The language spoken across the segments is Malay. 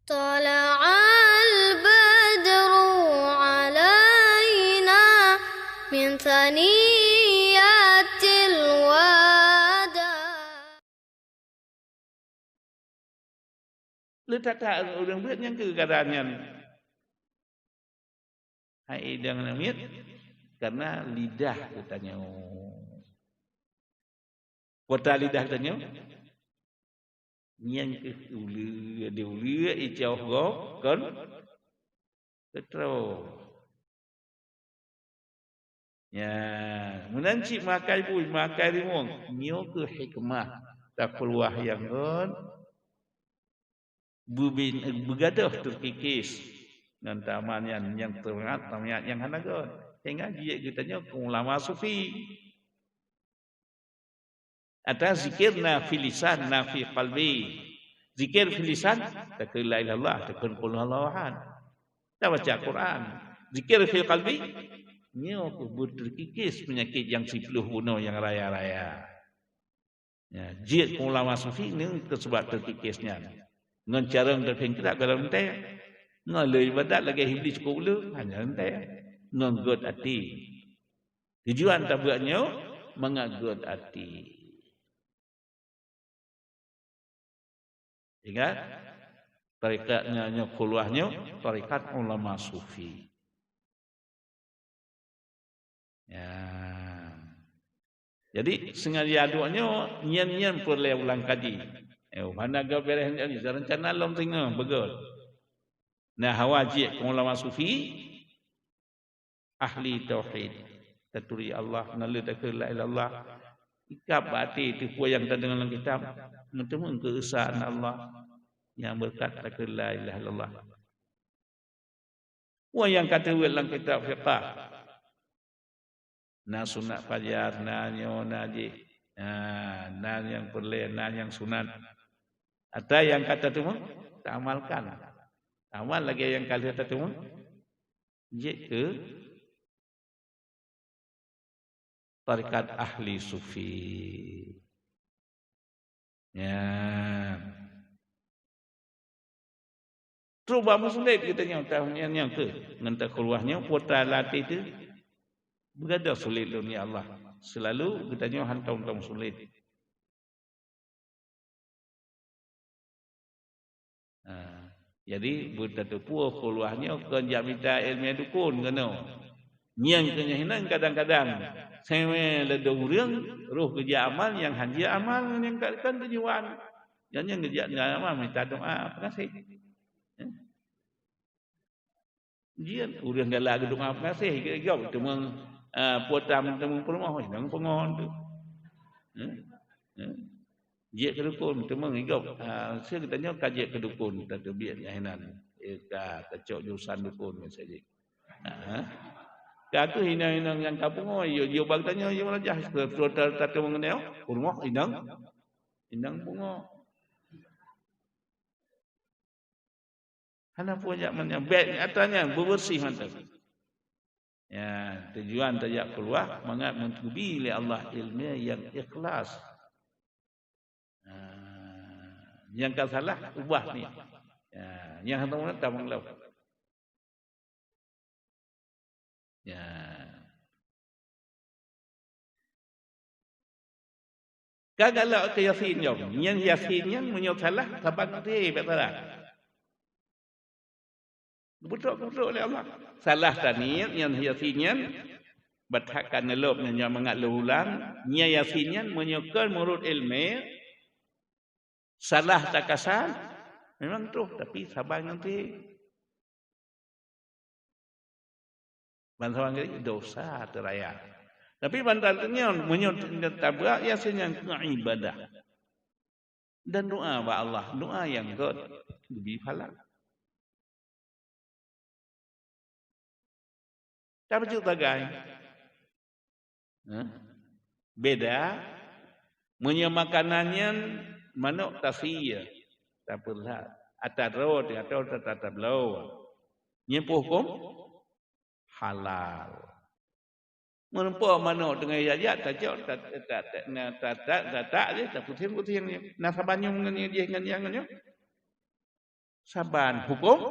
طلع البدر علينا من ثنيات الوداع. Letak orang buat yang keadaannya. Hai dengan namit karena lidah katanya. Kota lidah katanya. Yang ke ulu ijauh go kan ketro. Ya, menanci makai pun makai rimong. Nyo ke hikmah tak peluah yang kan. Begadah terkikis dan taman yang teringat taman yang hanagon hingga dia katanya ulama sufi ada zikirna fil lisan na fi qalbi zikir fil lisan takul la ilaha illallah takul qul huwallahu ahad kita baca Quran zikir fil qalbi nyo terkikis penyakit yang 10 bunuh yang raya-raya ya jid ulama sufi ni sebab terkikisnya ngan cara ndak kita kalau entai ngalai ibadat lagi iblis cukup lu hanya entai nanggut hati tujuan tabuatnya mengagut hati ingat tarikatnya keluarnya tarikat ulama sufi ya jadi sengaja doanya nyen-nyen perlu ulang kaji mana gak beres ni rencana lom tengah betul. Nah hawajib ulama sufi ahli tauhid taturi Allah nala takul la ilallah ikap hati tipu yang tak dengan kitab bertemu keesaan Allah yang berkat takul la ilaha illallah. Wa yang kata dalam kitab fiqh na sunat fajar na nyo naji na yang perlu na yang sunat. Ada yang kata tu tak amalkan. Amal lagi yang kali kata tu je ke tarikat ahli sufi. Ya. Cuba muslim kita yang tahun yang ke ngenta keluarnya putra latih tu berada sulit dunia Allah. Selalu kita nyo hantam sulit. Jadi buta tu puah keluarnya kan jamita ilmu dukun kena. Nyang kena hinan kadang-kadang sewe ledo urang roh kerja amal yang hanja amal yang kan tujuan. Yang kerja amal minta doa apa kasih. Dia urang galak doa apa kasih gap tu meng potam temu permoh nang pengon tu. Dia kedukun tu mengigau. Saya katanya kaji kedukun tak biarnya hinan. Kacok jurusan dukun saja. Katu hinan yang kampung yo bagtanya yo rajah total tak mengenal. Rumah indang bunga. Hana punya mana baik atanya bersih mantap. Ya, tujuan tajak keluar mangat mentubi oleh Allah ilmu yang ikhlas. Yang kan salah ubah ni. Ya, yang hendak mana tak menglau. Ya. Kagalau ke yasin jom. Yang yasinnya menyok salah sabang ti betul. Betul oleh Allah. Salah tani yang yasinnya berhakkan nelop yang mengat ulang. Nya yasinnya menyokkan menurut ilmu salah tak kasar memang tu tapi sabar nanti bantuan ini dosa teraya tapi bantuannya menyut tabrak ya senyang ibadah dan doa ba Allah doa yang god lebih pahala tapi juga guys beda menyemakanannya manuk tasiyah tak perlah atau tetap law nyempuh hukum halal menempuh manuk dengan jajak tajak tak dia tak puting ni nasabannya dengan dia dengan yang Saban hukum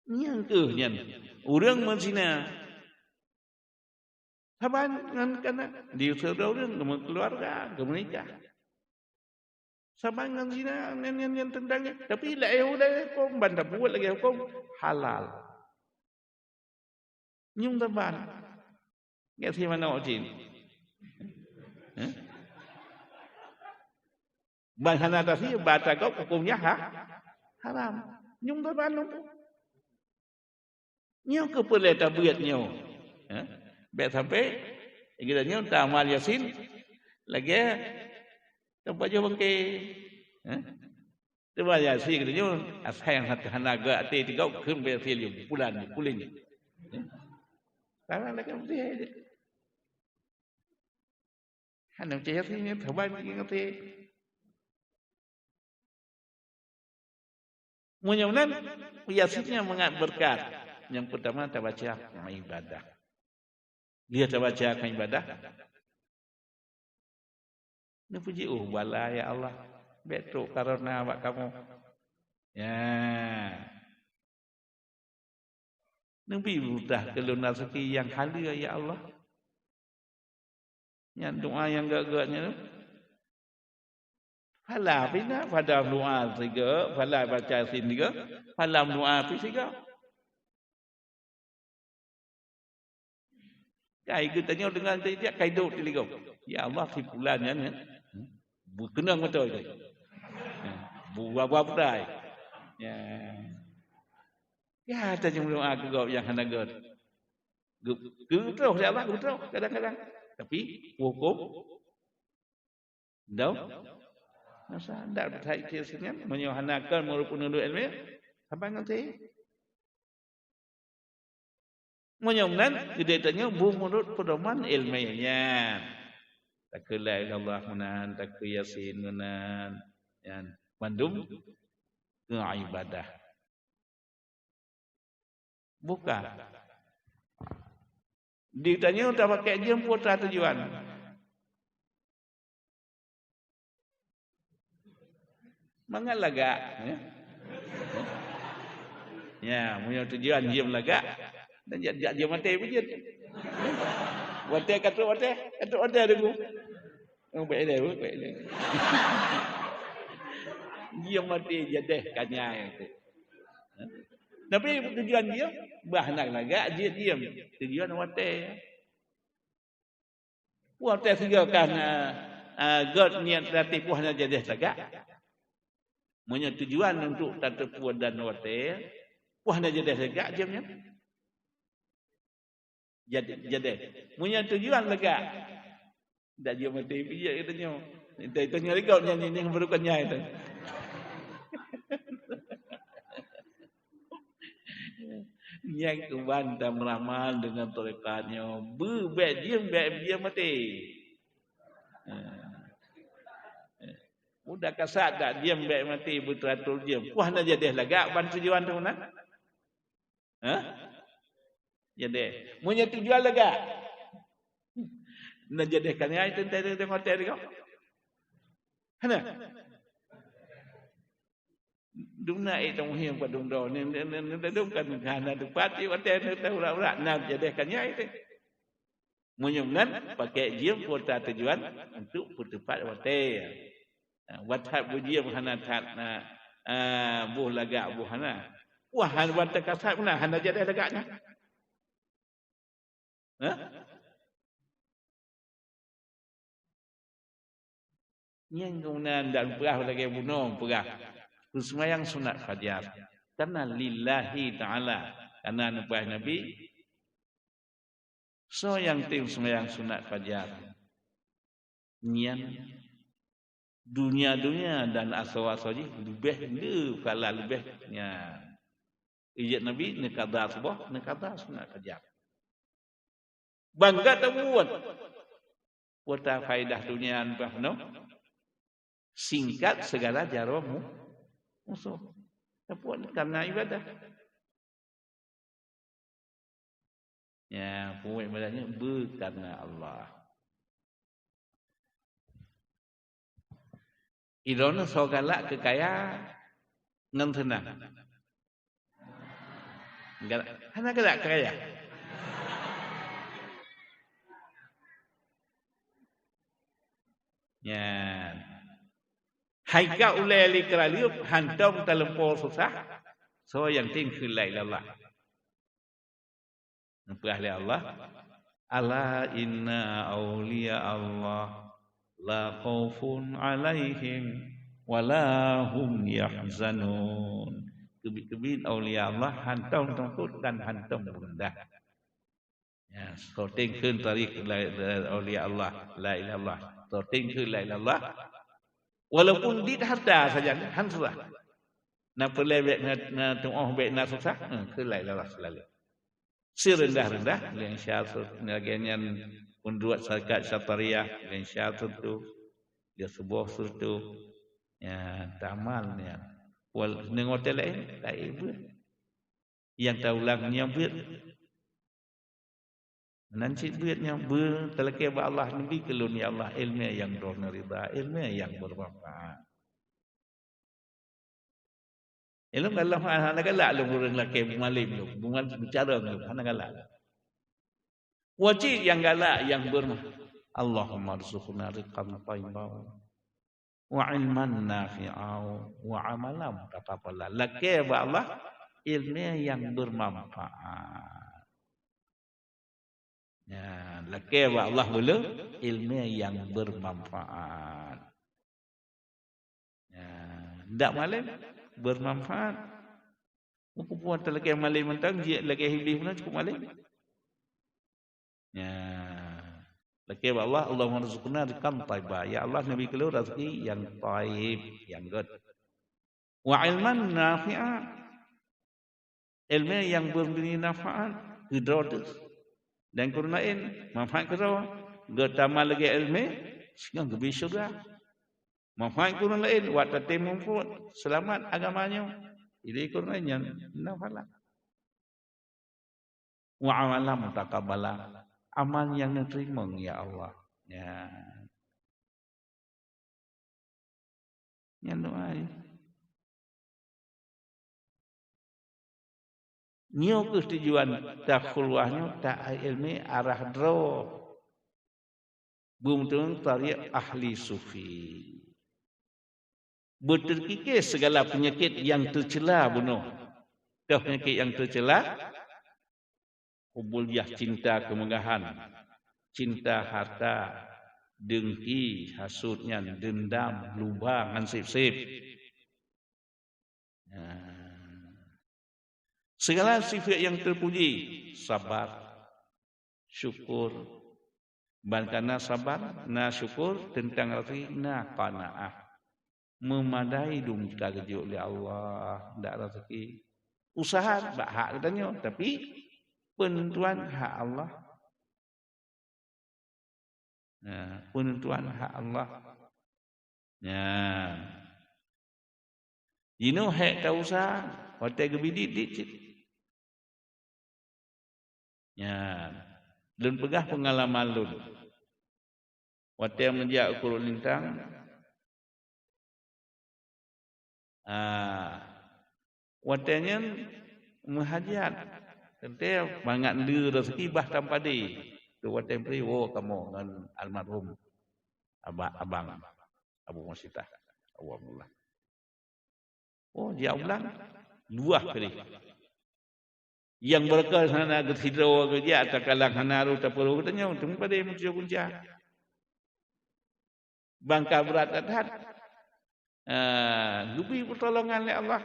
yang nyan urang menzina. Saban ngan kana di saudara urang keluarga menikah. Saban ngan zina nyan tentangnya tapi la hukum banda buat lagi hukum halal. Nyung saban. Nghe thì mà nọ chỉ Ban hanata sih baca kau hukumnya haram. Nyung taban lumpuh. Nyo kepeleta buat nyo. Bet sampai kita nyo tamal yasin lagi tempat jo bangke. Tempat yasin kita nyo asai yang hanaga ate tiga kun bet fil bulan puling. Karena lagi mesti hanam cahaya sini taban ngerti. Mudah-mudahan yasinnya mengat berkat. Yang pertama kita baca ibadah. Dia kita baca ibadah. Ini puji bala ya Allah. Betul karena awak kamu. Ya. Nabi mudah kelunar rezeki yang halal ya Allah. Yang doa yang gak-gaknya. Hala bina pada doa tiga, hala baca sin tiga, hala doa tiga. Kai kita tanya dengan dia kai duk tiga. Ya Allah si bulannya ni. Bukan betul tu. Buat dai. Ya. Ya tanya doa juga yang hendak gad. Cứ terus ya Allah, terus kadang-kadang. Tapi hukum dah masa anda berhati kesian menyuhanakan merupakan nunduk ilmu apa ngerti menyuhnan gede tanya bu menurut pedoman ilmiahnya takut la ilallah munan takut yasin munan yang mandum ke ibadah bukan ditanya tak pakai jemput tujuan. Mangat lagak ya punya tujuan diam lagak dan dia mati pun wate kata wate dulu baik dia dia mati jadi kanya itu tapi tujuan dia bahnak lagak dia diam tujuan wate sigakan god niat berarti puhnya jadi lagak punya tujuan untuk tata puan dan wate, puan dah jadi segak jamnya. Jadi, punya tujuan lega. Dah dia mati pijak katanya. Itu nyari kau nyanyi yang berukannya itu. Yang kebantah meramal dengan torekatnya, bet dia mati. Udah kasat dak diam baik mati betul diam. Wah nak jadi lagak ban tujuan tu nak. Jadi, punya tujuan lagak. Nak jadikan ai tentai tengok hotel kau. Hana. Duna itu yang padung do ni kan kana depan di hotel tahu ora nak jadikan ai tu. Menyungan pakai diam kota tujuan untuk bertempat hotel. Watat bujian hana tat buh lagak buh hana. Wah han watat kasat mana hana jadi lagaknya. Yang kemudian dan perah lagi bunuh perah. Sembahyang sunat fajar. Karena lillahi ta'ala. Karena nubuah Nabi. So yang tim sembahyang sunat fajar. Nian dunia dan asal-asal lebih kalau lebihnya ijat Nabi nekadar subuh nekadar sunat fajar bangga tabuan wata faedah dunia bahno singkat segala jarum musuh tapuan karena ibadah ya punya ibadahnya karena Allah. Idona so galak kekayaan ngan tenang. Enggak, hana galak kaya. Ya. Hai ka ulai li keraliup hantam telempor susah. So yang ting khilai Allah. Nampak ahli Allah. Ala inna awliya Allah la khaufun alaihim wala hum yahzanun. Kebit-kebit awliya Allah hantam takut dan hantam rendah. Ya, so ting khun tarik awliya Allah la ilaha illallah. So ting khun la ilaha illallah. Walaupun di harta saja hansulah. Na pelebek na tuah bek na susah, kelai lah selalu. Serendah-rendah yang syaitan nagian menduat zakat syatariah yang syaitan tu dia sebuah surtu ya tamalnya. Wal nengotel lain tak ibu. Yang taulangnya ber nanti bernya ber telake ba Allah nabi kelun ya Allah ilmu yang rohna ridha ilmu yang bermanfaat. Ilmu Allah hana galak lu urang laki malim lu bungal bicara lu hana galak. Wajib yang galak yang bermanfaat. Allahumma rzuqna rizqan thayyiban wa ilman nafi'an wa amalan mutaqabbalan. Laki ba Allah ilmu yang bermanfaat. Ya, laki wa Allah dulu ilmu yang bermanfaat. Ya, ndak malam bermanfaat. Muka puan laki malam mentang dia laki hiblis pun cukup malam. Ya, laki wa Allah Allahumma rizqna rizqan thayyiban. Ya Allah nabi keluar rezeki yang thayyib, yang good. Wa ilman nafi'an. Ilmu yang memberi manfaat, hidrotus. Dan kurang lain, manfaat kerana bertambah lagi ilmu, sehingga lebih syurga. Manfaat kurang lain, waktu temumfut, selamat agamanya. Ini kurang lain yang nafalah. Wa amalan mutaqabbalan. Amal yang diterima, ya Allah. Ya. Yang doa. Nyo kesetujuan tak khulwahnya tak ilmi arah dro. Bumtung tarik ahli sufi. Berterkikis segala penyakit yang tercela bunuh. Dah penyakit yang tercela. Hubuliyah cinta kemegahan. Cinta harta. Dengki, hasutnya, dendam, lubang, ansip-sip. Segala sifat yang terpuji, sabar, syukur. Karena sabar, na syukur tentang arti na qanaah. Memadai dum kerja oleh Allah, ndak rezeki. Usaha bak hak katanya, tapi penentuan hak Allah. Nah, penentuan hak Allah. Nah. Jino hak tak usah, hotel gebidit dikit. Ya, lun pegah pengalaman lun. Waktu yang menjak ukur lintang, waktunya menghajat. Tentu banyak lu rezeki bah tanpa di. Tu waktu yang beri, oh kamu dengan almarhum abang Abu Masitah, Abu Abdullah. Oh dia ulang luah kali. Yang berkah sana ke hidro ke dia tak kalang hanaru tak perlu katanya untuk pada muncul kunca. Bangka berat adat. Lebih pertolongan oleh Allah.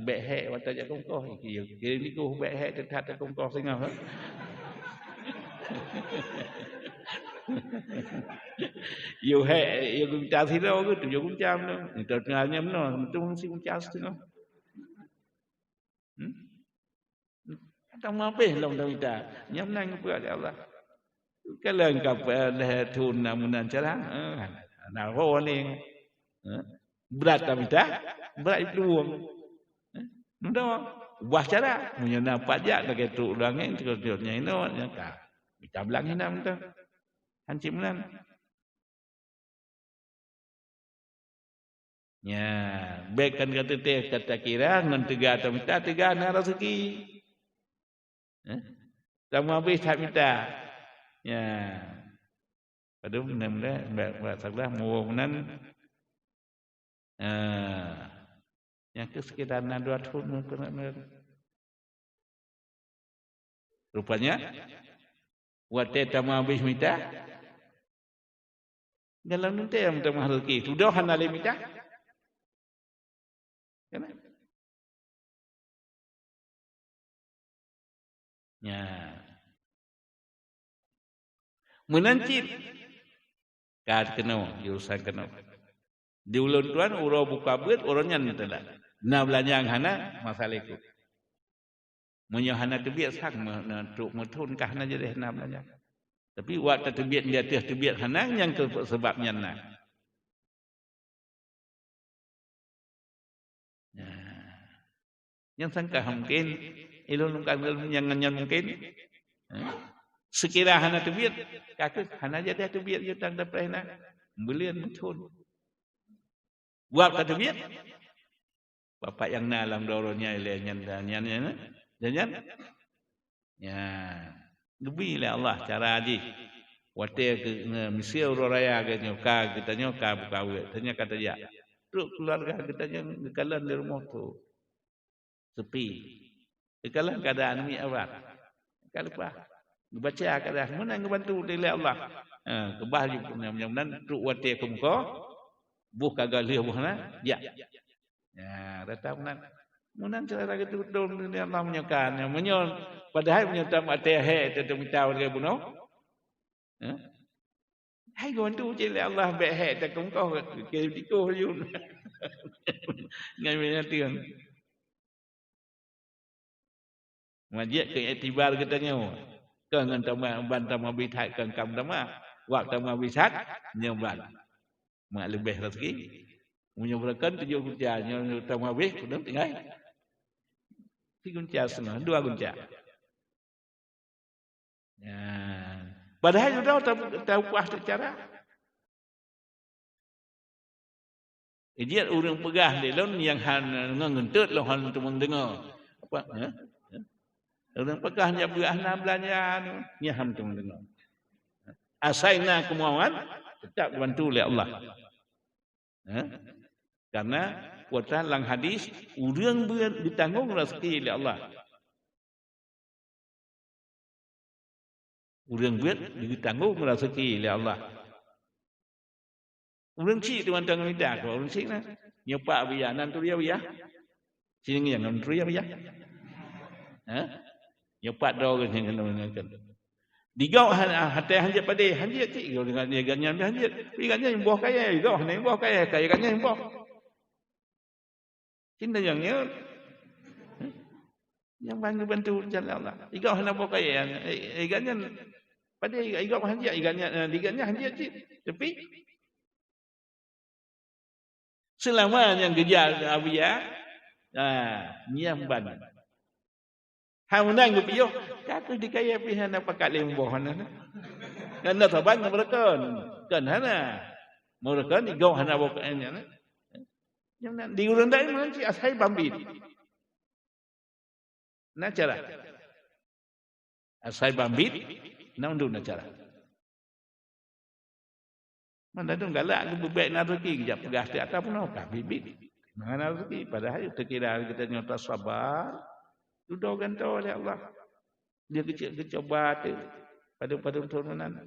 Behek waktu ajak kongkoh. Kira ni kau behek tetap kongkoh singah. Yo hek yo kunca hidro ke tu yo kunca tu. Itu tengahnya mana? Itu mesti kunca setengah. Tak mampu long dah kita. Nyam nang kepada Allah. Kalau engkau dah tun namunan cara, nak ho ni. Berat tak kita? Berat itu uang. Ndak buah cara punya nampak jak dekat tu ulang ni terus-terusnya ini nyata. Kita belang ini nam tu. Hancim nan. Ya, baikkan kata teh kata kira ngan tega atau minta tega na rezeki. Sama habis tak minta. Ya. Pada benar-benar buat salah mudah-mudahan yang ke sekitar 2 tahun rupanya buat teh sama habis minta. Dalam nanti yang minta rezeki. Sudah hanale minta. Kan? Ya. Menanti kad kena jurusan kena. Di ulun tuan uro buka beut urangnya ntelah. Na belanja hana masalah itu. Munyo hana tebiat sak untuk mutun kah na jadi na belanja. Tapi waktu tebiat dia tebiat hana yang sebabnya na. Ya. Yang sangka mungkin ilun kan yang mungkin. Sekira hana tebiat, kakak hana jadi tebiat je tang dapat hana. Belian mutun. Buat kata tebiat. Bapak yang nalam doronya ilahnya dan ya. Lebih lah Allah cara aji. Waktu ke misi raya kita nyoka buka wet. Tanya kata dia. Terus keluarga kita yang dekalan di rumah tu. Sepi. Dekalan keadaan ni awak. Kalau apa? Baca keadaan mana yang bantu oleh Allah. Kebah juga mudah-mudahan terus waktu ke muka. Buka galih buhna. Ya. Ya, datang munan cara gitu dong dunia Allah menyokan. Menyon padahal menyotam ateh tetap minta warga bunuh. Hai bantu je Allah baik tak kau ke diko yun. Ngai menatian. Majik ke itibar katanya. Kan tama bantah mabithai kan kam tama. Waktu mabithat nyoban. Mak lebih rezeki. Menyebabkan 7 gunca yang utama habis sudah tinggal 3 gunca setengah 2 gunca. Ya. Padahal sudah tahu puas cara. Dia orang pegah dia lon yang han ngentut lo han tumang dengar. Apa? Orang pegah dia pegah na belanja nya ham tumang dengar. Asaina kemauan tetap bantu oleh Allah. Karena kuatan lang hadis urang ditanggung rezeki oleh Allah. Urang buat ditanggung rezeki oleh Allah. Urang cik tuan tanggung minta ko urang cik na. Nyopak biya nan tu dia biya. Sini yang nan tu dia biya. Nyopak do ke yang kan. Digau hati hanjat pada hanjat cik go dengan dia ganyan hanjat. Pi ganyan buah kaya go ni buah kaya ganyan buah. Cinta yang bantu jalan Allah. Igau hana buah kaya ganyan pada igau hanjat ganyan hanjat cik. Tapi selama yang gejar abia nyamban. Hamunang gupiyo kakak dikaya pihana pakat lemboh hana. Karena taban mereka kan hana. Mereka igau hana buah kaya yang di urang dai mana ci asai bambit. Na cara. Asai bambit na undu na cara. Mana tu galak bebek na rezeki kejap pegas di atas pun kah bibit. Mana rezeki padahal terkira kita nyata sabar. Sudah ganto oleh Allah. Dia kecil coba tu pada turunan.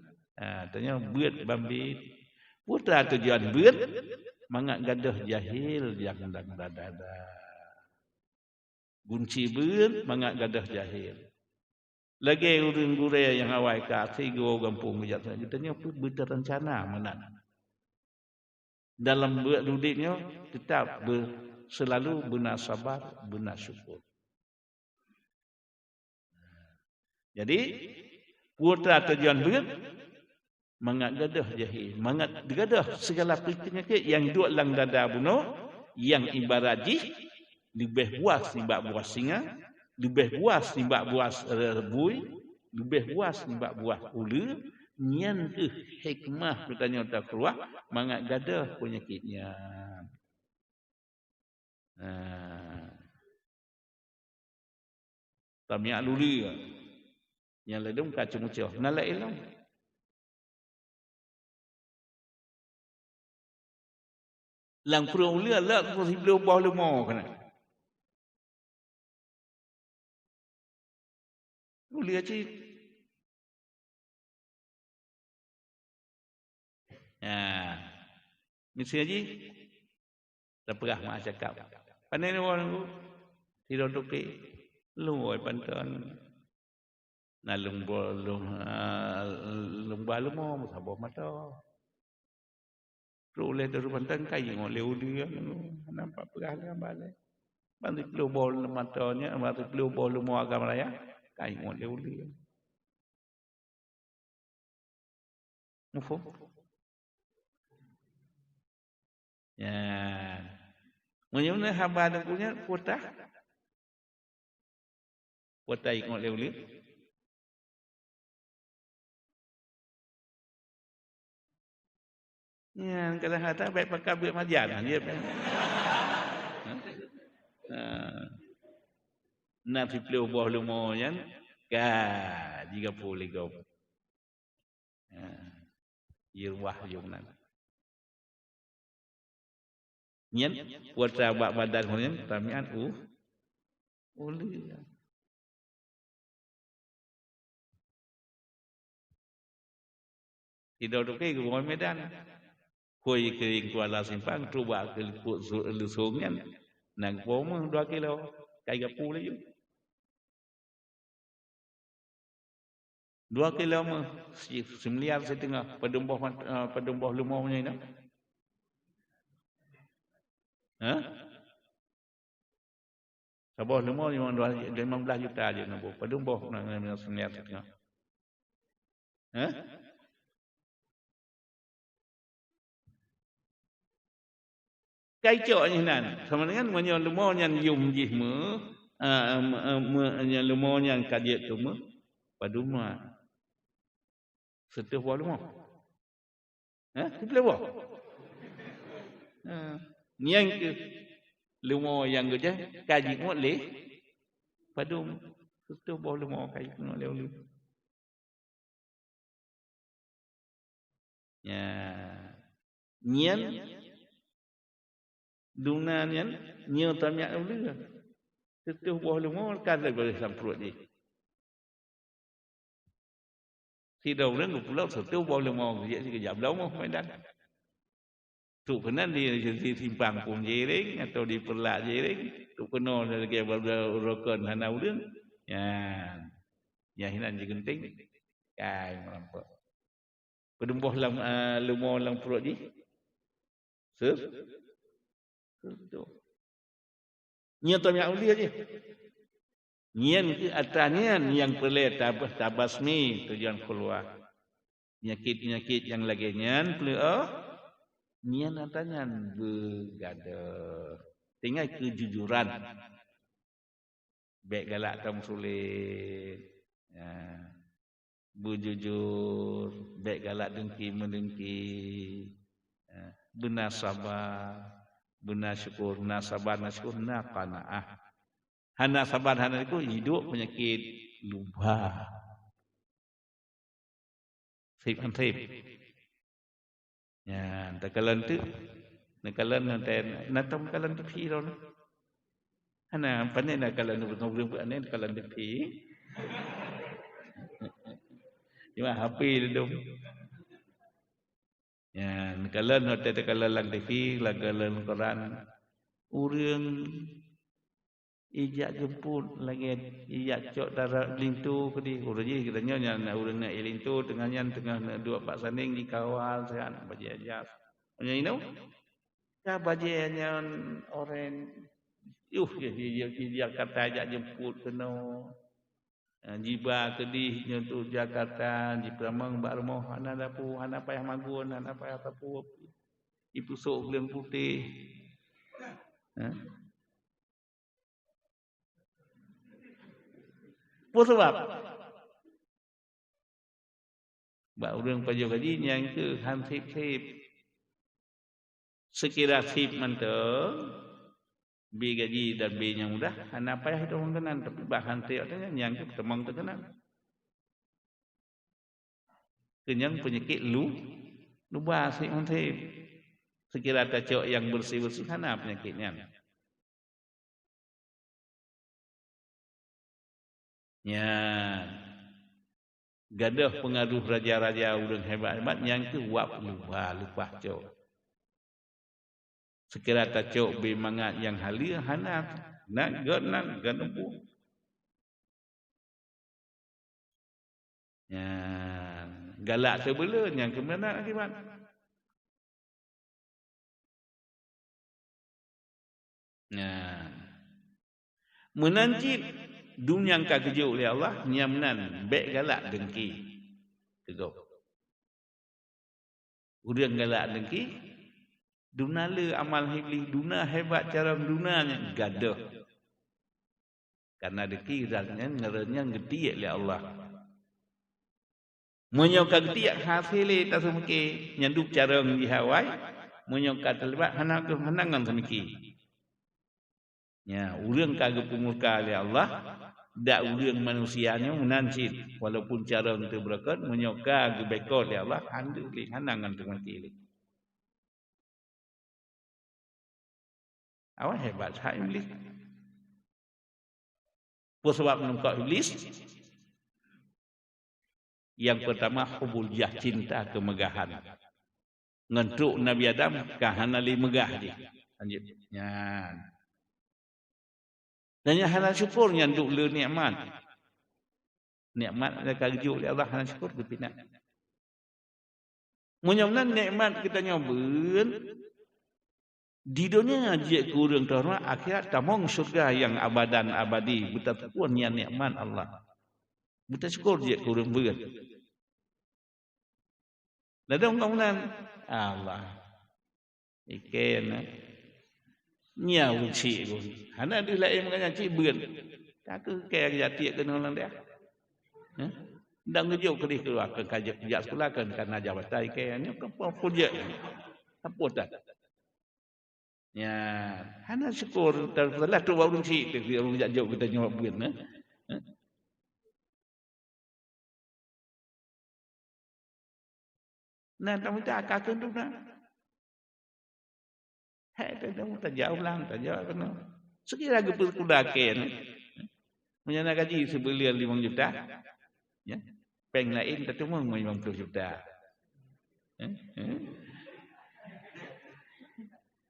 Tanya buat bambit. Putra tujuan buat mangak gadah jahil yang ndang dada. Gunci beun mangak gadah jahil. Lagi urang gure yang awai ka tigo gampung bijak jutanya berencana menan. Dalam dudiknya tetap selalu benar sabar, benar syukur. Jadi putra tujuan beun mangat gadah jahil, mangat gadah segala penyakit yang duduk lang dada bunuh, yang ibarat jih, lebih buas nimbak buas singa, lebih buas nimbak buas rebui, lebih buas nimbak buas ulu, nyan hikmah bertanya tak keluar, mangat gadah penyakitnya. Tamiak luli yang ledum kacung ucah nala ilang lang pro ulia la ko hiblo bah lu mo kana ulia ci misi haji terperah mak cakap pandai ni orang tidur duki luoi pantan na lung balu mo sabo mata rule dari pantan kai ngole ulia nampak perah lah balik bantu pelu bol matanya bantu pelu bol mo agam raya kai ngole ulia mufo ya menyuna hamba dan punya kuota ikut leuli ya kalau hata baik pakai buat majian dia na fi pleu boh lumo yan ka jika boleh kau irwah yumnan nyen kuota bak badan hoyan tamian uli tidak doke ke Medan koi ke Kuala Simpang coba ke Lusungnya nang pom 2 kilo kai gapu le 2 kilo mah 9,5 pedemboh lumohnya ini Sabah lumoh 15 juta aja nabo pedemboh nang 9,5 cái chỗ như này sama dengan menyelumo yang yum jihmu menyelumo yang kajiat tu mu paduma seteh walumo boleh buat yang lumo yang kerja kaji ngot le padum seteh walumo kaji ngot le ya nyen dunannya nyo tamyak ulu setuh boh lumo kada boleh samprut ni tidak orang pulau setuh boh lumo dia si kejap lau mau Medan tu kenan di simpang pun jering atau di perlak jering tu kena lagi rokon hana urang ya hinan je genting kai mampu pedemboh lumo lang perut ni Nyen tamyak uli aja. Nyen ke atanya yang perlu tabasmi tujuan keluar. Penyakit yang lagi nyen perlu nyen atanya begada. Tinggal kejujuran. Baik galak kamu sulit. Berjujur, baik galak dengki mendengki. Benar sabar, benar syukur, na sabar, na syukur, na qanaah. Hana sabar, hana itu hidup penyakit lupa. Sip kan sip. Ya, takalan tu, nakalan nanti, natam kalan tu piro na. Hana pandai nakalan tu ngobrol buat ni nakalan tu pi. Cuma HP dum. Ya, nakalan hotel nakalan lang TV, nakalan Quran. Urang ijak jemput lagi ijak cok darah lintu kedi urang je katanya nya urang nak lintu tengah nyan tengah 2-4 sanding dikawal sehat baje aja. Nya ino ka baje nyan oren dia kata ajak jemput kena jiba kedih nyentuh Jakarta di Pramang Mbak Rumah hana dapu hana payah magun hana payah tapu ipu sok belang putih apa sebab Mbak urang pajo gaji yang ke hansip-sip sekira sip manteng B gaji dan B yang mudah, hana payah itu orang kenan, tapi bahan tiapnya yang ke temang terkenan. Kenyang penyakit luba si onte. Sekira tacok yang bersih-bersih hana penyakitnya. Ya. Gadah pengaruh raja-raja urang hebat-hebat yang ke wap lupa cok. Sekira tacok be mangat yang halia hana nak ganempu. Ya, galak sebelum yang kemana akibat. Ya. Menanjib dunia yang kejuk oleh Allah nyamnan baik galak dengki. Tegok. Urang galak dengki dunala amal iblis duna hebat cara dunanya gadah. Karena dengki rasanya ngerenya getiak oleh Allah. Menyokak getiak hasil tak semeki nyanduk cara dihawai menyokak terlibat hanangan semeki. Ya, urang kagak pemurka oleh Allah, dak urang manusianya menancit walaupun cara itu berkat menyokak gebekot oleh Allah handuk li hanangan semeki. Awak hebat hak iblis. Apa sebab menungkak iblis? Yang pertama hubul jah cinta kemegahan. Ngentuk Nabi Adam kahana li megah dia. Lanjut. Ya. Dan yang halal syukur yang duk le nikmat. Nikmat ada kajuk oleh Allah halal syukur kepina. Munyamnan nikmat kita nyobain di dunia je kurang terhormat akhirat tamong surga yang abadan abadi betapa yang nikmat Allah. Kita syukur je kurang berat. Ladang kamunan Allah. Ikan nya uci pun. Hana dia lain menganya cik berat. Tak ke jati kena orang dia. Ndak ngejok kedih keluar ke kajak sekolah kan karena jabatan kayaknya apa je. Apa tak? Ya, hana syukur telah tu baru cik dia orang jauh kita nyoba berat. Nah, kamu tak akan tu nak. Hei, kamu tak jauh lah, tak jauh kena. Sekira lagi perkudakan. Menyana gaji sebulan 5 juta. Ya, peng lain tak cuma 50 juta.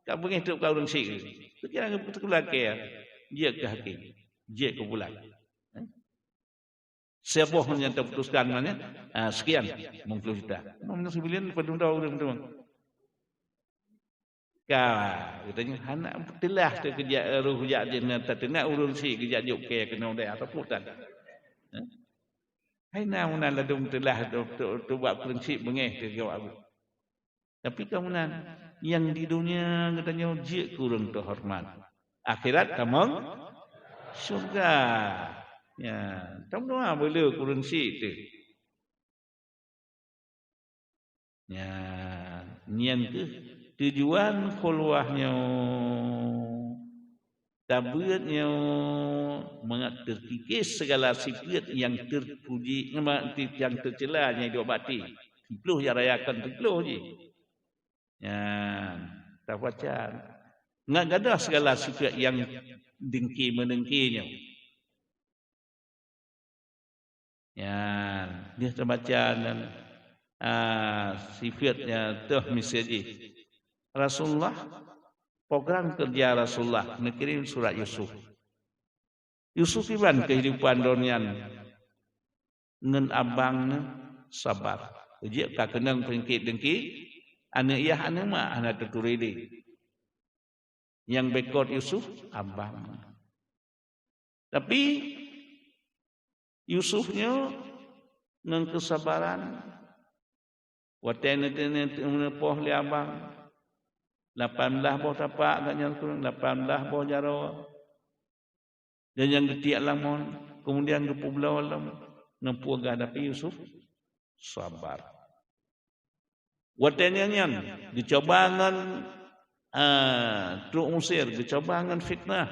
Kau begitu kau orang sih. Sekira lagi perkudakan. Dia ke hakim, dia ke bulan. Siapa yang terputuskan mana? Sekian, 50 juta. Mana sebilian pada orang tu. Kah, katanya anak telah terkejak roh jak jenah tak nak urun si kejak juk ke kena dah apa putan. Hai na mun la dum telah tu buat prinsip bengeh ke jawab. Tapi kamunan yang di dunia katanya je kurang terhormat. Akhirat tamang surga. Ya, trong đó boleh kurunsi tu. Ya, nian tu tujuan khulwahnya tabiatnya terkikis segala sifat yang terpuji yang tercela yang diobati. Dipluh ya rayakan dipluh je. Ya, tak baca. Enggak ada segala sifat yang dengki menengkinya. Ya, dia terbaca dan sifatnya tuh misalnya Rasulullah program kerja Rasulullah mengirim surat Yusuf. Yusuf iban kehidupan donian ngen abangnya sabar. Uji kakenang peringkit dengki anak iya anak mak anak terturidi. Yang bekot Yusuf abang. Tapi Yusufnya nang kesabaran watene menepoh li abang 18 boh tapak agaknya 18 boh jaro dan yang ketiak lamon kemudian ke pulau alam nempuh hadapi Yusuf sabar watene nyan dicobangan tu Mesir dicoba dengan fitnah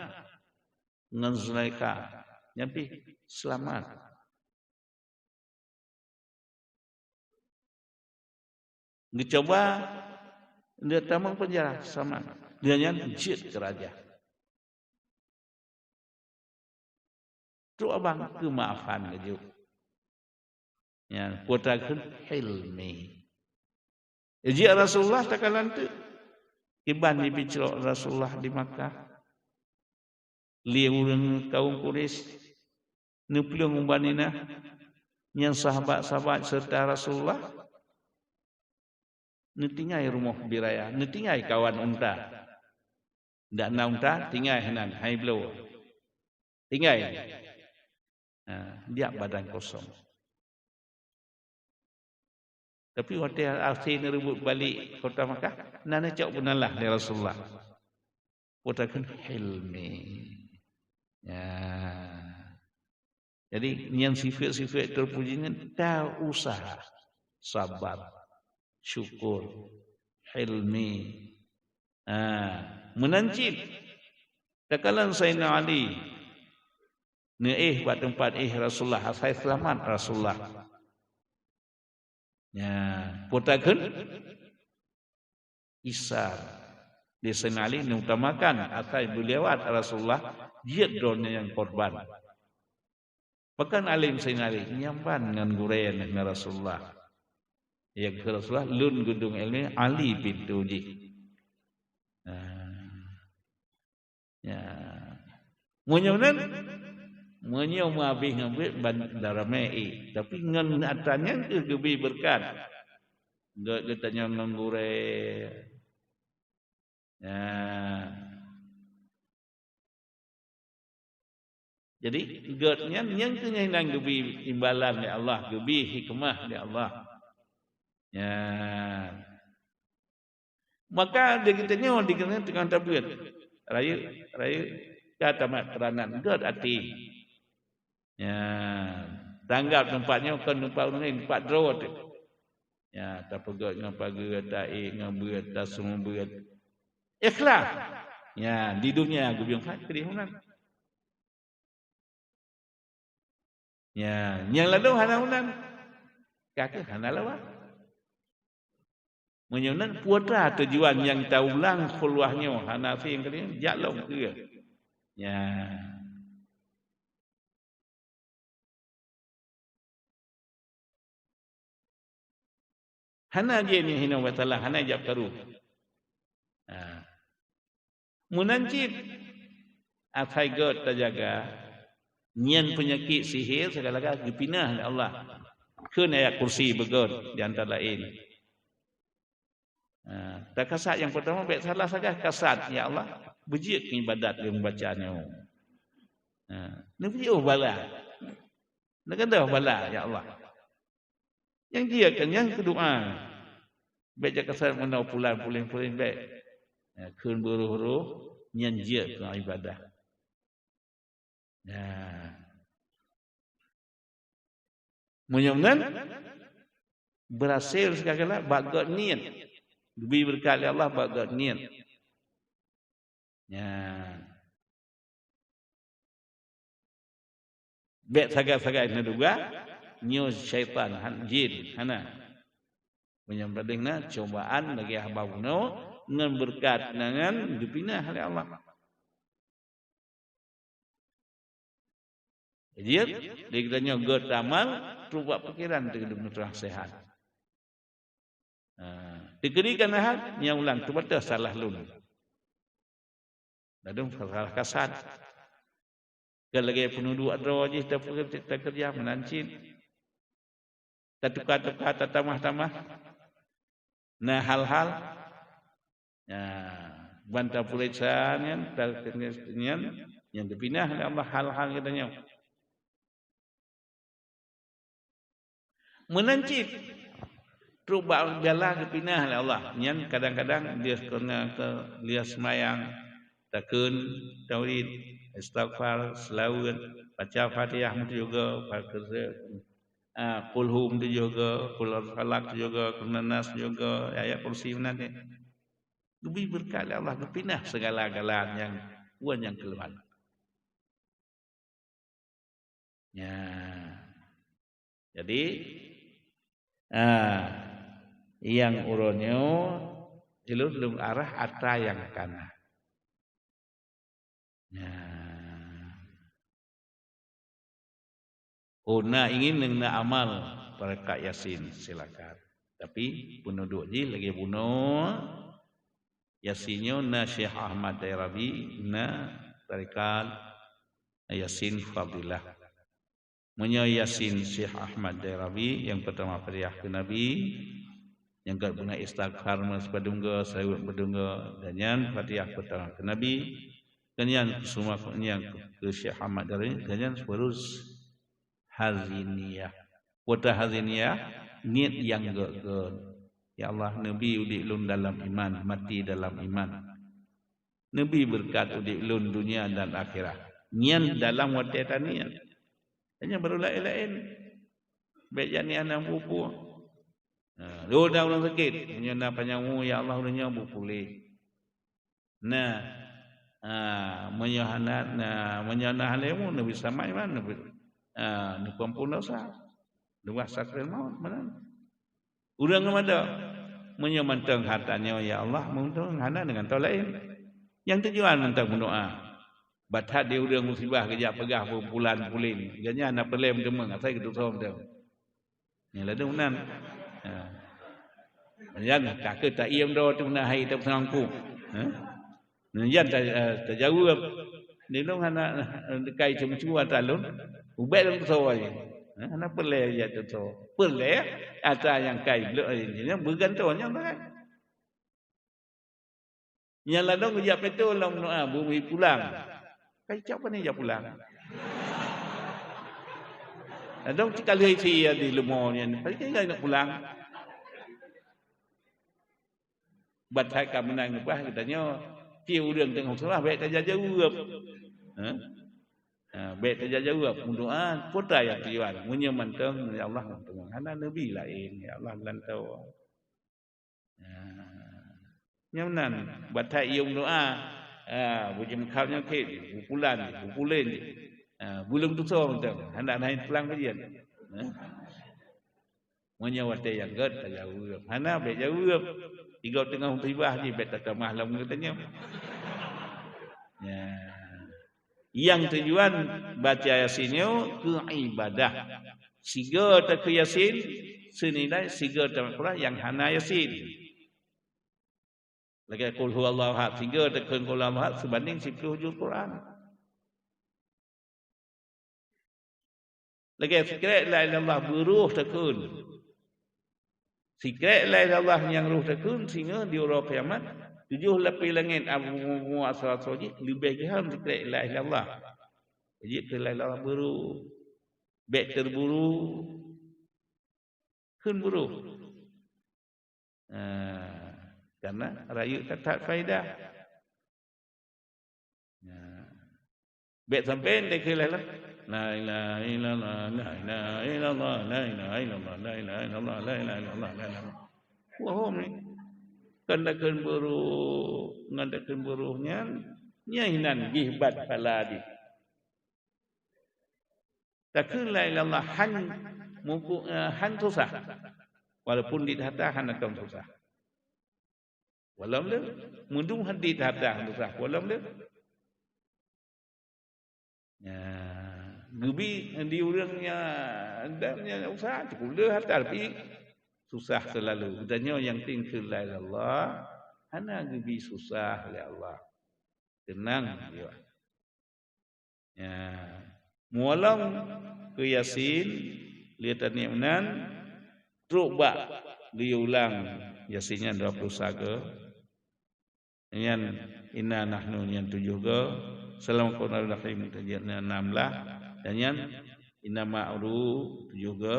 dengan Zulaikha tapi selamat. Dicoba dia tamang penjara sama dia yang jid ke raja. Tu abang kemaafan keju. Ya, kutakan hilmi. Jadi Rasulullah takalan tu iban dibicrok Rasulullah di Makkah. Liurang kaum Quraisy nupliung umbanina yang sahabat-sahabat serta Rasulullah netingai rumah biraya, netingai kawan unta. Ndak na unta tingai hanan hai blow. Tingai. Dia badan kosong. Tapi hotel Al-Sin rebut balik kota Makkah, nana cak benalah dari Rasulullah. Katakan hilmi. Ya. Jadi yang sifat-sifat terpujinya tak usaha, sabar, syukur, hilmi. Menancip. Takalan Sayyidina Ali buat tempat Rasulullah, saya selamat Rasulullah. Ya, potakan isar di Sayyidina Ali mengutamakan atai beliawat Rasulullah dia donya yang korban. Bahkan alim Sayyidina Ali nyamban dengan gurayan dengan Rasulullah. Ya Rasulullah lun gudung ilmu Ali bin Tuji. Ya. Menyau mabih ngambil bandara mei tapi ngan atanya ke gebi berkat gak katanya menggure ya jadi gotnya yang kenyainang gebi imbalan ya Allah gebi hikmah ya Allah ya maka dia kitanya dikenal dengan tabiat raya kata mat peranan got ati. Ya, tanggap tempatnya kan tempat lain tempat drawat. Ya, tak pegat dengan pagar taik dengan berat tak semua berat. Ikhlas. Ya, di dunia aku bilang hak kerihunan. Ya, yang lalu hanaunan. Kakak hanalawa. Menyunan putra tujuan yang taulang khulwahnya hanafi yang kalian jalong ke. Ya. Hana je ni hina wa taala hana jap taru. Munancip atai god terjaga nyen penyakit sihir segala-gala dipinah oleh Allah. Keun ayat kursi begod di antara lain. Tak kasat yang pertama baik salah saja kasat ya Allah bejik ibadat yang bacanya. Ni bejik bala. Nak kata bala ya Allah. Yang dia kan yang kedua baik kasat menau pulang baik. Keun buruh-buruh nyen dia ke ibadah. Mudah-mudahan berhasil segala bagat niat. Lebih berkat Allah bagat niat. Ya. Bet sagai-sagai na duga nyo syaitan jin hana. Menyambadingna cobaan bagi hamba uno dengan berkat dengan dipinah oleh Allah. Dia dikatanya god amal rubah pikiran dengan terang sehat. Dikerikan hal yang ulang tu betul salah lun. Lalu salah kasat. Kalau lagi penuduh adro je tak kerja menancin. Tak tukar-tukar tak tamah-tamah. Nah hal-hal bantah pulaisan yang dipinah oleh Allah hal-hal katanya. Menancip rubah jalan dipinah oleh Allah. Yang kadang-kadang dia kena ke dia semayang takun tauhid istighfar selawat baca Fatihah itu juga kulhum itu juga kulul falak juga kunanas juga ayat kursi nanti Gebi berkat oleh Allah, gepinah segala-galanya yang puan yang keluhan. Ya. Jadi yang uronyo ilung arah atra yang kana. Ya. Una ingin nengna amal Tarekat Yasin silakan. Tapi penduduk ji lagi bunuh Yasinnya na Syekh Ahmad Dairabi na Tarekat Yasin Fadilah. Menyo Yasin Syekh Ahmad Dairabi yang pertama Fatihah ke Nabi, yang kedua istighfar mas padungga sayut padungga dan yang Fatihah pertama ke Nabi, dan yang semua yang ke Syekh Ahmad Dairabi dan yang terus haziniyah. Wata haziniyah niat yang geun. Ya Allah, Nabi udik lun dalam iman, mati dalam iman. Nabi berkat udik lun dunia dan akhirat. Niat dalam wata niat. Hanya baru lain-lain. Baik jadi anak buku. Dua dah orang sakit. Menyana panjangmu, ya Allah, dunia pulih. Nah, menyana halemu, Nabi sama iman. Ni kumpul dosa. Dua sakral maut, mana? Urang ada. Menyamantang hartanya, ya Allah, menguntung hana dengan tol lain. Yang tujuan untuk berdoa. Bathat dia udah musibah kejap pegah bulan pulin. Ganya nak pelem demeng asai ketu som tu. Ni la dong nan. Yan kakek tak iem do tu na hai tak sangku. Yan tak jawab. Ni dong anak kai cuma talun. Ubek dong so ai. Anak pelem ya tu so. Pelem ata yang kai blok ni bergantonya tak. Yang la dong kejap itu long doa bumi pulang. Kai siapa ni dia pulang. Dong sekali si di lemon ni. Pasal dia nak pulang. Batai ka menang apa katanya, piu urang tengah salah baik tak jawab. Baik tak jawab doa putra yang tujuan menyemantang ya Allah tengah ana nabi lain ya Allah lantau. Nyaman batai iung doa bujem khalnya ke bupulen bulung tu so betul hendak naik pulang kajian menyawat yang gad jauh hana be jauh tiga tengah tibah je bet tak mahlam katanya yang tujuan baca yasinnya ke ibadah siga tak ke yasin senilai siga tak Quran yang hana yasin. Lagi qul huwallahu ahad 3 tekan qul huwallahu ahad sebanding 10 juz Quran. Lagi fikrat la ilaha illallah beruh tekun. Fikrat la ilaha illallah yang ruh tekun sehingga di hari kiamat 7 lapis langit abu asal soji lebih jaham fikrat la ilaha illallah. Jadi ke la ilaha illallah beruh. Baik terburu kun beruh. Karena rayu tak faedah. Bet sampai dia kira la ilaha illallah la ilaha illallah la ilaha illallah la ilaha illallah la ilaha illallah la ilaha. Wah ni kandakan buru ngadakan buruhnya nyahinan gihbat faladi. Takkan la ilaha illallah han susah. Walaupun di hata han akan susah. Walau le mundung hadis hadah susah walau le ya gebi di urangnya andanya usaha cukup le hadah tapi susah selalu dannya yang tinggal la ilallah hana gebi susah ya Allah tenang dia ya mualam ke yasin lihat ni'man coba diulang yasinnya 21 yang inna nahnu yang 7 ke salam qur'an rahim tajidna 16 dan yang inna ma'ru 7 ke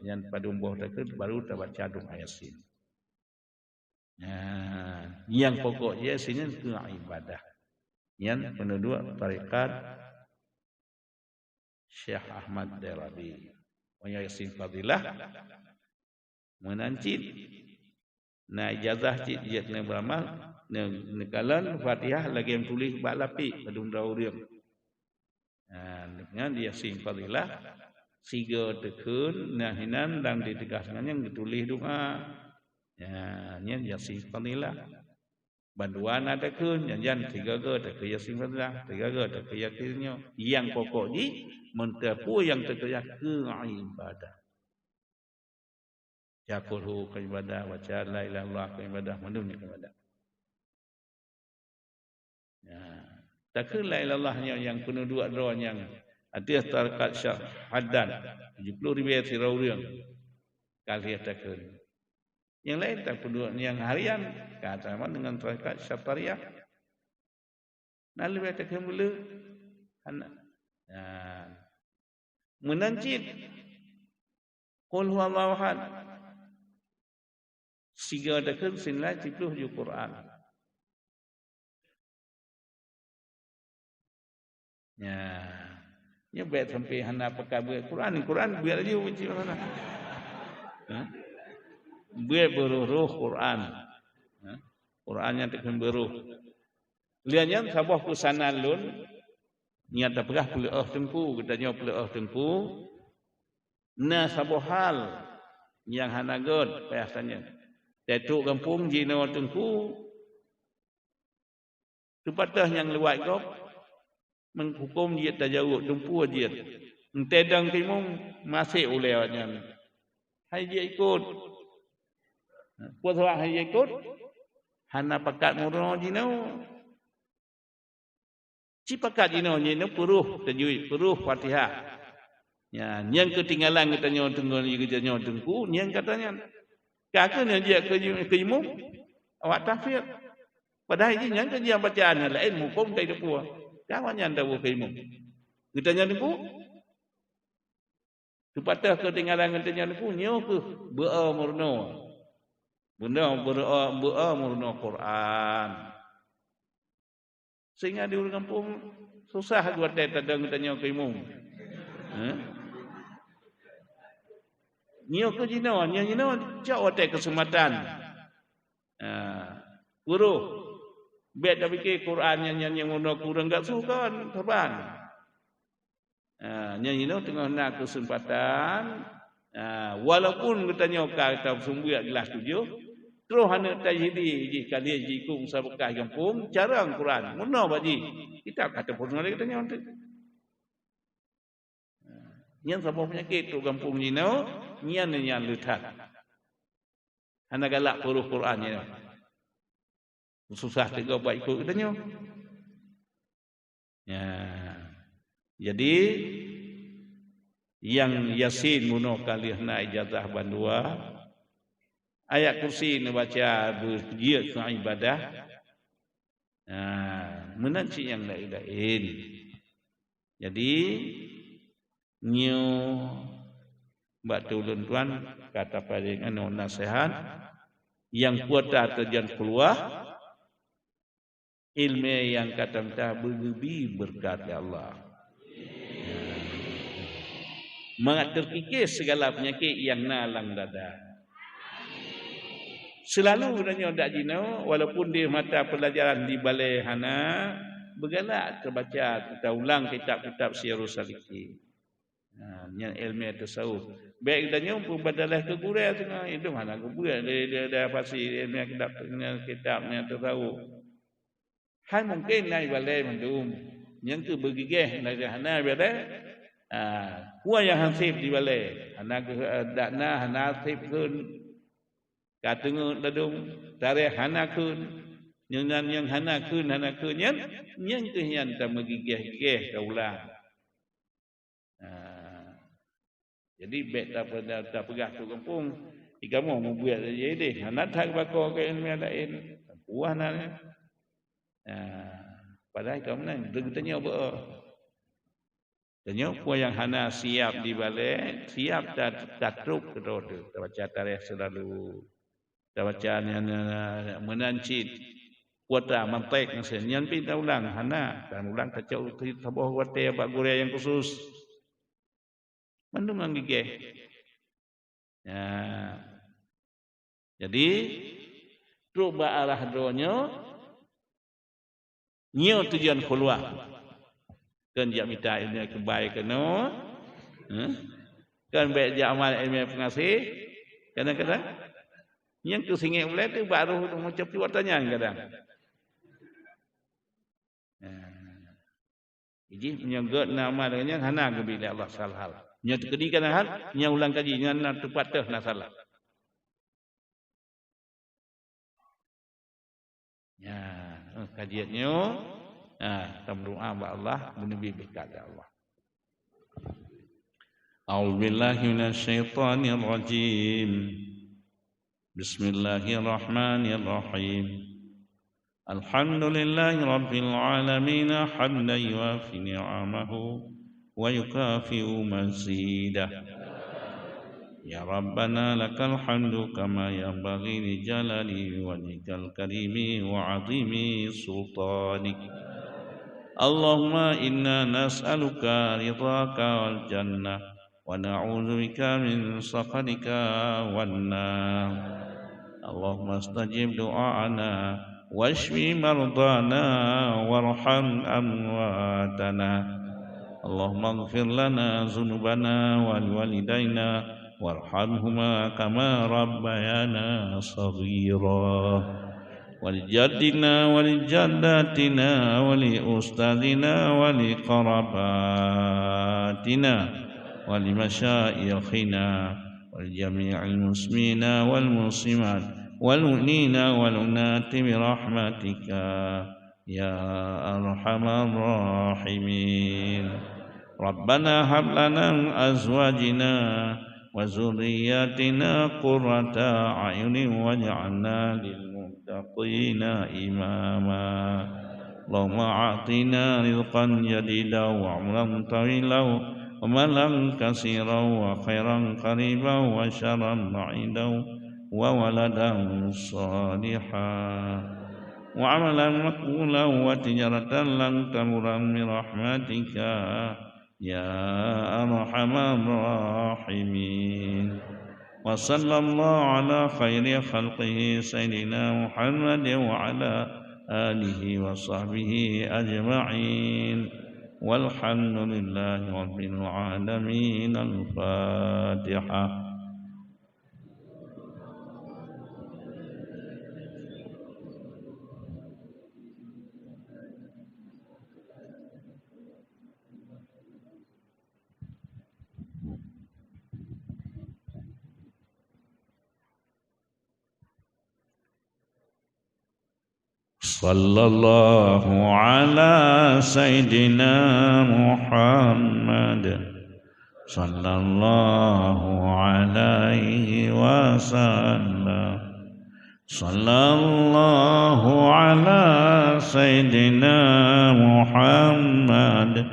yang pada umbuh dekat baru tak baca doa yasin. Yang pokok yasinnya itu ibadah. Yang penduduk tarekat Syekh Ahmad Dairabi. Wa yasin fadilah menancit na ijazah cik jet ne beramal ne kalan Fatihah lagi yang tulis bak lapik padung dau riang. Dengan dia sing fadilah siga tekun nahinan dan ditegaskan yang ditulis doa. Ya, nya dia sing fadilah. Banduan ada kun janjan tiga ge tak ke yasin fadilah, tiga ge tak ke yakinnya. Yang pokok ni mentapu yang terkaya ke ibadah. Yaqulu ke ibadah, baca la ilaha illallah ke ibadah, menunya ke ibadah. Ya. Tak ke la ilaha illallah yang penuh dua doa yang ada tarikat syahadan 70 riwayat sirauriang kali tak ke. Yang lain tak perlu yang harian kata dengan tarikat syatariah. Nah lebih tak ke mula anak. Menancit qul huwallahu ahad. Siga dekat sinlah 70 ju Quran. Ya. Nya baik sampai hana pakai Quran biar aja baca mana. Biar beruruh Quran. Qurannya tak beruruh. Liannya sabah kusana lun niat dah pegah puluh tengku katanya puluh tengku. Na sabah hal yang hana god biasanya. Datuk kampung jino tengku tepatah yang lewat gop menghukum dia tajawuk tumpu dia. Entedang timung masih ulewatnya. Hai dia ikut. Puas awak hai dia ikut. Hana pakat murno jino. Ci pakat jino puruh tajwid, puruh Fatihah. Ya, yang ketinggalan katanya tengku, yang katanya kakak dia ke imam awak tafsir. Padahal ini yang kerja bacaan lain hukum tak ada puas. Kawannya anda ke imam. Katanya tengku. Tepatah ketinggalan katanya tengku nyo ke beamurno. Benda beamurno Quran. Sehingga di orang kampung susah buat tadang katanya ke imam. Nyo ke jino cak otak kesempatan. Guru bet dah fikir Quran yang ngono kurang gak suka terbang. Nyino tengah nak kesempatan. Walaupun katanya kata sumber gelas 7 terus hana tajhidi ji kali ji ku sabekah kampung cara Quran. Ngono baji. Kita kata pun lagi katanya untuk. Yang sabah penyakit tu kampung jino nyan letak. Hana galak huruf Quran ni. Susah tegak buat ikut katanya. Ya. Jadi yang Yasin muno kali na ijazah bandua. Ayat kursi ni baca bergiat ke ibadah. Menanci yang lain-lain. Jadi nyo batu ulun tuan kata paling anu nasihat yang kuota terjun keluar ilmu yang kata minta berlebi berkat Allah. Mak terkikis segala penyakit yang nalang dada. Selalu katanya dak jino walaupun dia mata pelajaran di balai hana bergalak terbaca kita ulang kitab-kitab Syiarus Salikin. Yang ilmu tasawuf. Baik katanya pun badalah ke Korea tengah itu mana ke buat dia pasti ilmu kitabnya tasawuf. Hai mungkin naik balai mendum yang ke bergigih naik hana balai. Kuah yang hansip di balai. Hana dakna hana hansip kun. Katengah dadung tarikh hana kun. Yang hana kun yang ke yang tak megigih-gigih kaulah. Jadi bet tak pegah tu kampung. Ikamu mau buat saja deh. Hana tak bakal ke ilmu lain. Kuah nak. Padahal kamu nak dengetanya apa? Tanya kuah yang hana siap di balai, siap tak truk ke roda. Tak baca tarikh selalu. Tak baca menancit. Kuota mantek nasinya pinta ulang hana. Dan ulang kacau sebuah kuota bak Korea yang khusus. Mandung gigih. Ya. Jadi Truk arah donyo nyo tujuan keluar. Kan dia minta ini kebaikan no. Kan baik dia amal ilmu pengasih. Kadang-kadang yang tu singit boleh tu baru macam tu watanya kadang. Jadi menyanggut nama dengan hana ke bila Allah salah. Nya kedikan hal nya ulang kaji nya tepat teh nak salah. Ya, kajiannya berdoa kepada Allah menabi berkat Allah. A'udzu billahi minasyaitonir rajim. Bismillahirrahmanirrahim. Alhamdulillahi rabbil alamin hamdan yuwafi ni'amahu wa yukafi'u mazidah. Ya Rabbana lakal hamdu kama yanbaghi li jalali wajhikal karimi wa 'azimi sultanik. Allahumma inna nas'aluka ridhaka wal jannah wa na'udzu bika min sakhatika wan nar. Allahumma astajib du'ana washfi mardana warham amwatana. Allahumma ighfir lana dhunubana wal walidayna warhamhuma kama rabbayana saghira. Walijadina walijaddatina wali ustadina wali qarabatina wali masyaikhina wal jami'il muslimina wal muslimat wal mu'minina wal mu'minati bi rahmatika ya arhamar rahimin. Rabbana hab lana min azwajina wa zurriyyatina qurrata a'yunin waj'alna lil muttaqina imama. Allahumma a'tina rizqan jadidan wa 'umran tawilan wa malan katsiran wa khairan qariban wa syarran ba'idan wa waladan salihan wa 'amalan maqbulan wa tijaratan lan tamuran min rahmatika ya arhamar rahimin. Wa sallallahu ala khairi khalqihi sayyidina Muhammad wa ala alihi wa sahbihi ajma'in. Walhamdulillahi rabbil alamin. Al-Fatihah. Sallallahu ala Sayyidina Muhammad sallallahu alaihi wasallam. Sallallahu ala Sayyidina Muhammad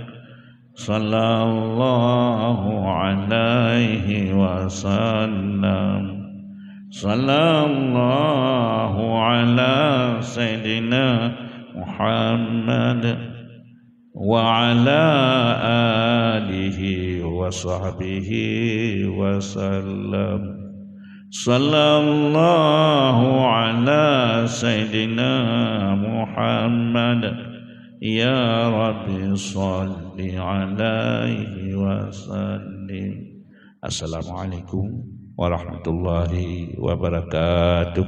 sallallahu alaihi wasallam. Sallallahu ala Sayyidina Muhammad wa ala alihi wa sahbihi wa sallam. Sallallahu ala Sayyidina Muhammad ya Rabbi salli alaihi wa sallim. Assalamualaikum warahmatullahi wabarakatuh.